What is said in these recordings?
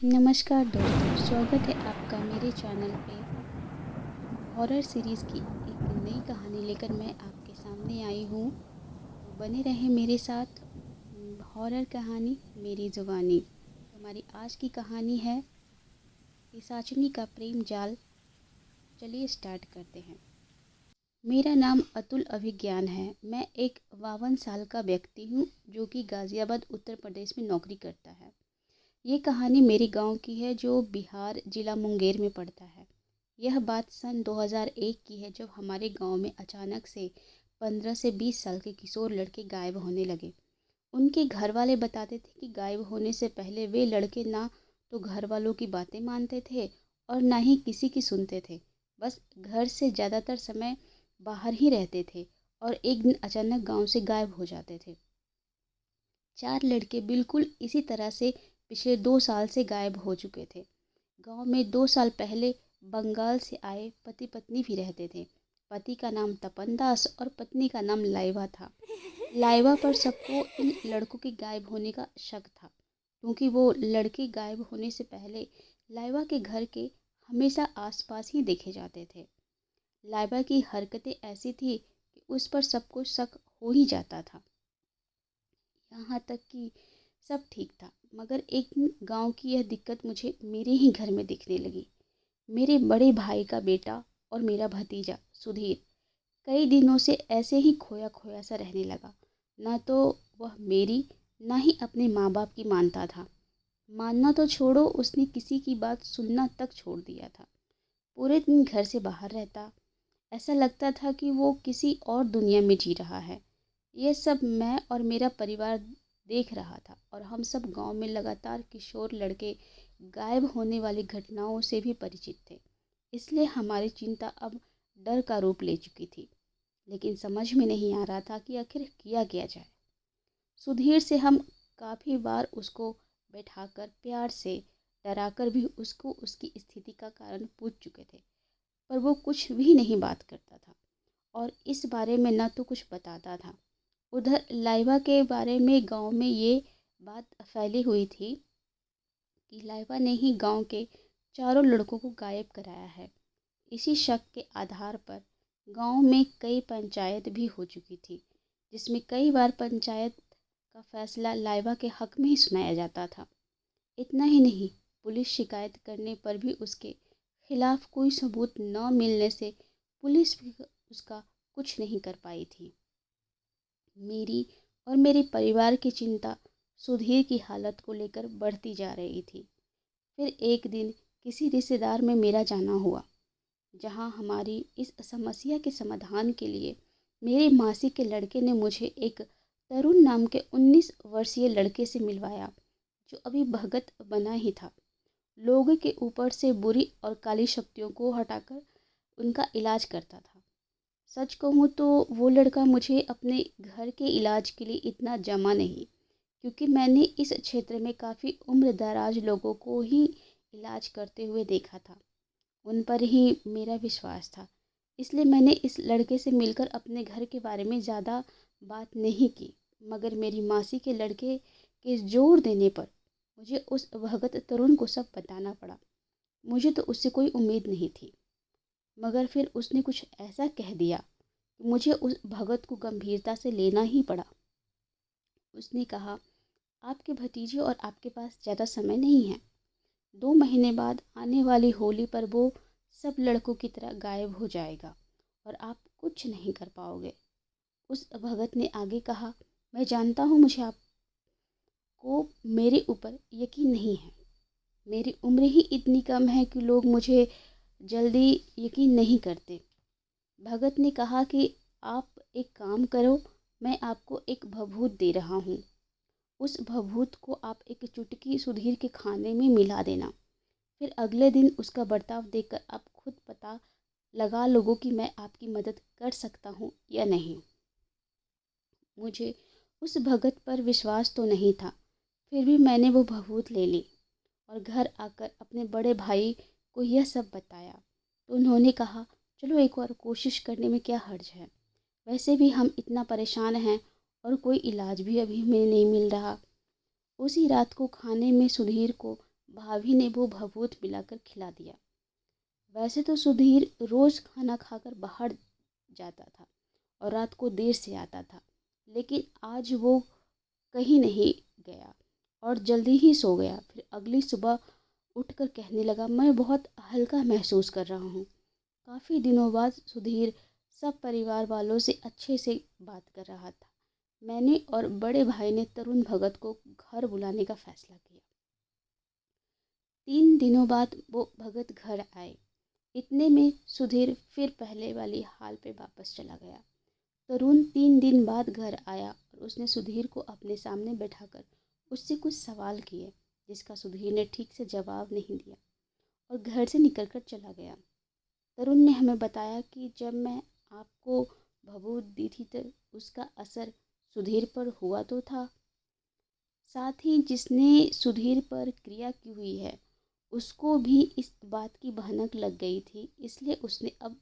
नमस्कार दोस्तों, स्वागत है आपका मेरे चैनल पे। हॉरर सीरीज़ की एक नई कहानी लेकर मैं आपके सामने आई हूँ। तो बने रहें मेरे साथ। हॉरर कहानी मेरी ज़ुबानी। तो हमारी आज की कहानी है पिशाचिनी का प्रेम जाल। चलिए स्टार्ट करते हैं। मेरा नाम अतुल अभिज्ञान है। मैं एक 52 साल का व्यक्ति हूँ जो कि गाज़ियाबाद उत्तर प्रदेश में नौकरी करता है। ये कहानी मेरे गांव की है जो बिहार जिला मुंगेर में पड़ता है। यह बात सन 2001 की है जब हमारे गांव में अचानक से 15 से 20 साल के किशोर लड़के गायब होने लगे। उनके घर वाले बताते थे कि गायब होने से पहले वे लड़के ना तो घर वालों की बातें मानते थे और ना ही किसी की सुनते थे। बस घर से ज़्यादातर समय बाहर ही रहते थे और एक दिन अचानक गांव से गायब हो जाते थे। 4 लड़के बिल्कुल इसी तरह से पिछले 2 साल से गायब हो चुके थे। गांव में 2 साल पहले बंगाल से आए पति पत्नी भी रहते थे। पति का नाम तपन दास और पत्नी का नाम लाइबा था। लाइबा पर सबको इन लड़कों के गायब होने का शक था क्योंकि वो लड़के गायब होने से पहले लाइबा के घर के हमेशा आसपास ही देखे जाते थे। लाइबा की हरकतें ऐसी थी कि उस पर सबको शक हो ही जाता था। यहाँ तक कि सब ठीक था, मगर एक दिन गांव की यह दिक्कत मुझे मेरे ही घर में दिखने लगी। मेरे बड़े भाई का बेटा और मेरा भतीजा सुधीर कई दिनों से ऐसे ही खोया खोया सा रहने लगा। ना तो वह मेरी ना ही अपने माँ बाप की मानता था। मानना तो छोड़ो, उसने किसी की बात सुनना तक छोड़ दिया था। पूरे दिन घर से बाहर रहता। ऐसा लगता था कि वो किसी और दुनिया में जी रहा है। ये सब मैं और मेरा परिवार देख रहा था और हम सब गांव में लगातार किशोर लड़के गायब होने वाली घटनाओं से भी परिचित थे। इसलिए हमारी चिंता अब डर का रूप ले चुकी थी। लेकिन समझ में नहीं आ रहा था कि आखिर किया क्या जाए। सुधीर से हम काफ़ी बार उसको बैठाकर प्यार से डराकर भी उसको उसकी स्थिति का कारण पूछ चुके थे, पर वो कुछ भी नहीं बात करता था और इस बारे में न तो कुछ बताता था। उधर लाइबा के बारे में गांव में ये बात फैली हुई थी कि लाइबा ने ही गांव के चारों लड़कों को गायब कराया है। इसी शक के आधार पर गांव में कई पंचायत भी हो चुकी थी, जिसमें कई बार पंचायत का फैसला लाइबा के हक में ही सुनाया जाता था। इतना ही नहीं, पुलिस शिकायत करने पर भी उसके खिलाफ कोई सबूत न मिलने से पुलिस भी उसका कुछ नहीं कर पाई थी। मेरी और मेरे परिवार की चिंता सुधीर की हालत को लेकर बढ़ती जा रही थी। फिर एक दिन किसी रिश्तेदार में मेरा जाना हुआ, जहां हमारी इस समस्या के समाधान के लिए मेरे मासी के लड़के ने मुझे एक तरुण नाम के 19 वर्षीय लड़के से मिलवाया जो अभी भगत बना ही था। लोगों के ऊपर से बुरी और काली शक्तियों को हटाकर उनका इलाज करता था। सच कहूँ तो वो लड़का मुझे अपने घर के इलाज के लिए इतना जमा नहीं, क्योंकि मैंने इस क्षेत्र में काफ़ी उम्र दराज लोगों को ही इलाज करते हुए देखा था। उन पर ही मेरा विश्वास था। इसलिए मैंने इस लड़के से मिलकर अपने घर के बारे में ज़्यादा बात नहीं की। मगर मेरी मासी के लड़के के जोर देने पर मुझे उस भगत तरुण को सब बताना पड़ा। मुझे तो उससे कोई उम्मीद नहीं थी, मगर फिर उसने कुछ ऐसा कह दिया कि मुझे उस भगत को गंभीरता से लेना ही पड़ा। उसने कहा, आपके भतीजे और आपके पास ज़्यादा समय नहीं है। 2 महीने बाद आने वाली होली पर वो सब लड़कों की तरह गायब हो जाएगा और आप कुछ नहीं कर पाओगे। उस भगत ने आगे कहा, मैं जानता हूँ मुझे आपको मेरे ऊपर यकीन नहीं है। मेरी उम्र ही इतनी कम है कि लोग मुझे जल्दी यकीन नहीं करते। भगत ने कहा कि आप एक काम करो, मैं आपको एक भभूत दे रहा हूँ। उस भभूत को आप एक चुटकी सुधीर के खाने में मिला देना। फिर अगले दिन उसका बर्ताव देखकर आप खुद पता लगा लोगे कि मैं आपकी मदद कर सकता हूँ या नहीं। मुझे उस भगत पर विश्वास तो नहीं था, फिर भी मैंने वो भभूत ले ली और घर आकर अपने बड़े भाई को यह सब बताया। तो उन्होंने कहा, चलो एक बार कोशिश करने में क्या हर्ज है। वैसे भी हम इतना परेशान हैं और कोई इलाज भी अभी हमें नहीं मिल रहा। उसी रात को खाने में सुधीर को भाभी ने वो भभूत मिलाकर खिला दिया। वैसे तो सुधीर रोज खाना खाकर बाहर जाता था और रात को देर से आता था, लेकिन आज वो कहीं नहीं गया और जल्दी ही सो गया। फिर अगली सुबह उठकर कहने लगा, मैं बहुत हल्का महसूस कर रहा हूँ। काफ़ी दिनों बाद सुधीर सब परिवार वालों से अच्छे से बात कर रहा था। मैंने और बड़े भाई ने तरुण भगत को घर बुलाने का फैसला किया। 3 दिनों बाद वो भगत घर आए। इतने में सुधीर फिर पहले वाली हाल पे वापस चला गया। तरुण 3 दिन बाद घर आया और उसने सुधीर को अपने सामने बैठाकर उससे कुछ सवाल किए, जिसका सुधीर ने ठीक से जवाब नहीं दिया और घर से निकलकर चला गया। तरुण ने हमें बताया कि जब मैं आपको भभूत दी थी तो उसका असर सुधीर पर हुआ तो था, साथ ही जिसने सुधीर पर क्रिया की हुई है उसको भी इस बात की भनक लग गई थी, इसलिए उसने अब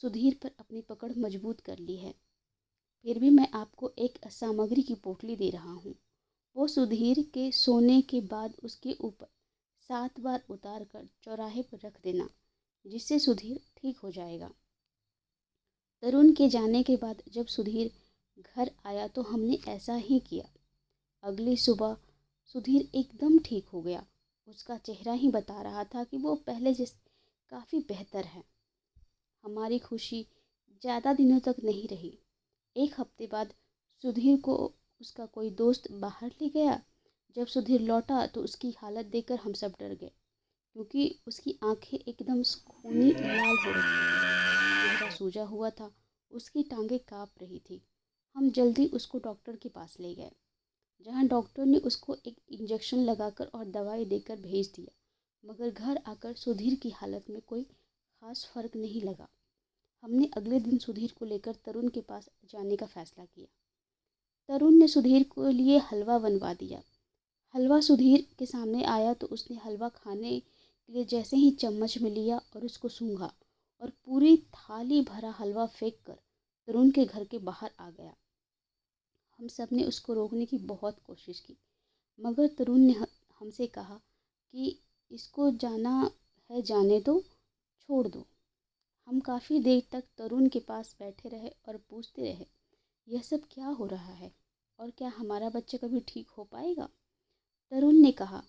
सुधीर पर अपनी पकड़ मजबूत कर ली है। फिर भी मैं आपको एक सामग्री की पोटली दे रहा हूँ। वो सुधीर के सोने के बाद उसके ऊपर 7 बार उतार कर चौराहे पर रख देना, जिससे सुधीर ठीक हो जाएगा। तरुण के जाने के बाद जब सुधीर घर आया तो हमने ऐसा ही किया। अगली सुबह सुधीर एकदम ठीक हो गया। उसका चेहरा ही बता रहा था कि वो पहले जैसे काफ़ी बेहतर है। हमारी खुशी ज़्यादा दिनों तक नहीं रही। एक हफ्ते बाद सुधीर को उसका कोई दोस्त बाहर ले गया। जब सुधीर लौटा तो उसकी हालत देखकर हम सब डर गए, क्योंकि उसकी आंखें एकदम खूनी लाल हो रही थी, चेहरा सूजा हुआ था, उसकी टांगें काँप रही थी। हम जल्दी उसको डॉक्टर के पास ले गए, जहाँ डॉक्टर ने उसको एक इंजेक्शन लगाकर और दवाई देकर भेज दिया। मगर घर आकर सुधीर की हालत में कोई खास फर्क नहीं लगा। हमने अगले दिन सुधीर को लेकर तरुण के पास जाने का फैसला किया। तरुण ने सुधीर के लिए हलवा बनवा दिया। हलवा सुधीर के सामने आया तो उसने हलवा खाने के लिए जैसे ही चम्मच में लिया और उसको सूंघा और पूरी थाली भरा हलवा फेंक कर तरुण के घर के बाहर आ गया। हम सब ने उसको रोकने की बहुत कोशिश की, मगर तरुण ने हमसे कहा कि इसको जाना है जाने दो, छोड़ दो। हम काफ़ी देर तक तरुण के पास बैठे रहे और पूछते रहे, यह सब क्या हो रहा है और क्या हमारा बच्चा कभी ठीक हो पाएगा? तरुण ने कहा,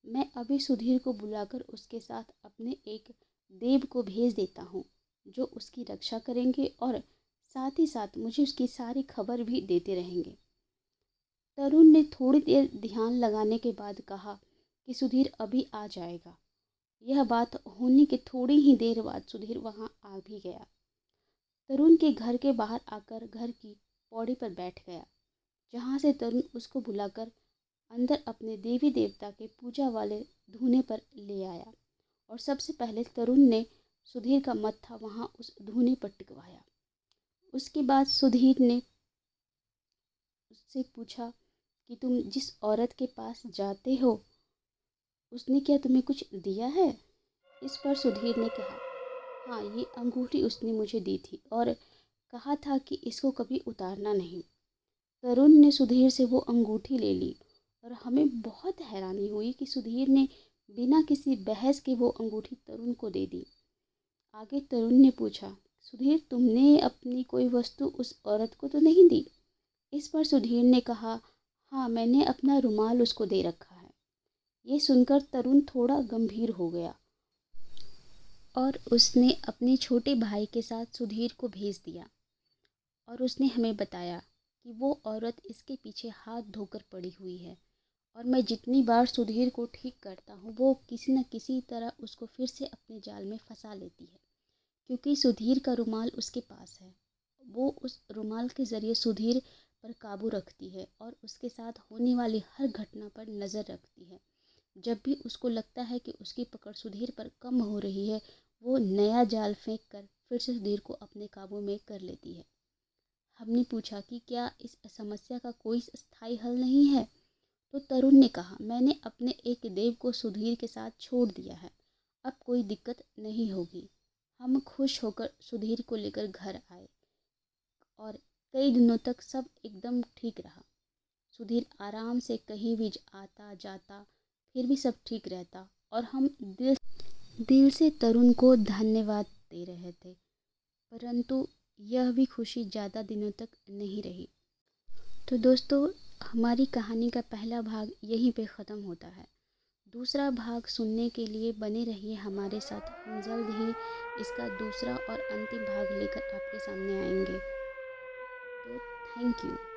मैं अभी सुधीर को बुलाकर उसके साथ अपने एक देव को भेज देता हूँ, जो उसकी रक्षा करेंगे और साथ ही साथ मुझे उसकी सारी खबर भी देते रहेंगे। तरुण ने थोड़ी देर ध्यान लगाने के बाद कहा कि सुधीर अभी आ जाएगा। यह बात होने के थोड़ी ही देर बाद सुधीर वहां आ भी गया। तरुण के घर के बाहर आकर घर की पौड़ी पर बैठ गया, जहां से तरुण उसको बुलाकर अंदर अपने देवी देवता के पूजा वाले धूने पर ले आया और सबसे पहले तरुण ने सुधीर का मत्था वहां उस धूने पर टिकवाया। उसके बाद सुधीर ने उससे पूछा कि तुम जिस औरत के पास जाते हो उसने क्या तुम्हें कुछ दिया है? इस पर सुधीर ने कहा, हाँ, ये अंगूठी उसने मुझे दी थी और कहा था कि इसको कभी उतारना नहीं। तरुण ने सुधीर से वो अंगूठी ले ली और हमें बहुत हैरानी हुई कि सुधीर ने बिना किसी बहस के वो अंगूठी तरुण को दे दी। आगे तरुण ने पूछा, सुधीर, तुमने अपनी कोई वस्तु उस औरत को तो नहीं दी? इस पर सुधीर ने कहा, हाँ, मैंने अपना रुमाल उसको दे रखा है। ये सुनकर तरुण थोड़ा गंभीर हो गया और उसने अपने छोटे भाई के साथ सुधीर को भेज दिया और उसने हमें बताया कि वो औरत इसके पीछे हाथ धोकर पड़ी हुई है और मैं जितनी बार सुधीर को ठीक करता हूँ वो किसी न किसी तरह उसको फिर से अपने जाल में फंसा लेती है, क्योंकि सुधीर का रुमाल उसके पास है। वो उस रुमाल के ज़रिए सुधीर पर काबू रखती है और उसके साथ होने वाली हर घटना पर नज़र रखती है। जब भी उसको लगता है कि उसकी पकड़ सुधीर पर कम हो रही है, वो नया जाल फेंक कर फिर से सुधीर को अपने काबू में कर लेती है। हमने पूछा कि क्या इस समस्या का कोई स्थायी हल नहीं है? तो तरुण ने कहा, मैंने अपने एक देव को सुधीर के साथ छोड़ दिया है, अब कोई दिक्कत नहीं होगी। हम खुश होकर सुधीर को लेकर घर आए और कई दिनों तक सब एकदम ठीक रहा। सुधीर आराम से कहीं भी आता जाता, फिर भी सब ठीक रहता और हम दिल से तरुण को धन्यवाद दे रहे थे। परंतु यह भी खुशी ज़्यादा दिनों तक नहीं रही। तो दोस्तों, हमारी कहानी का पहला भाग यहीं पे ख़त्म होता है। दूसरा भाग सुनने के लिए बने रहिए हमारे साथ। हम जल्द ही इसका दूसरा और अंतिम भाग लेकर आपके सामने आएंगे। तो थैंक यू।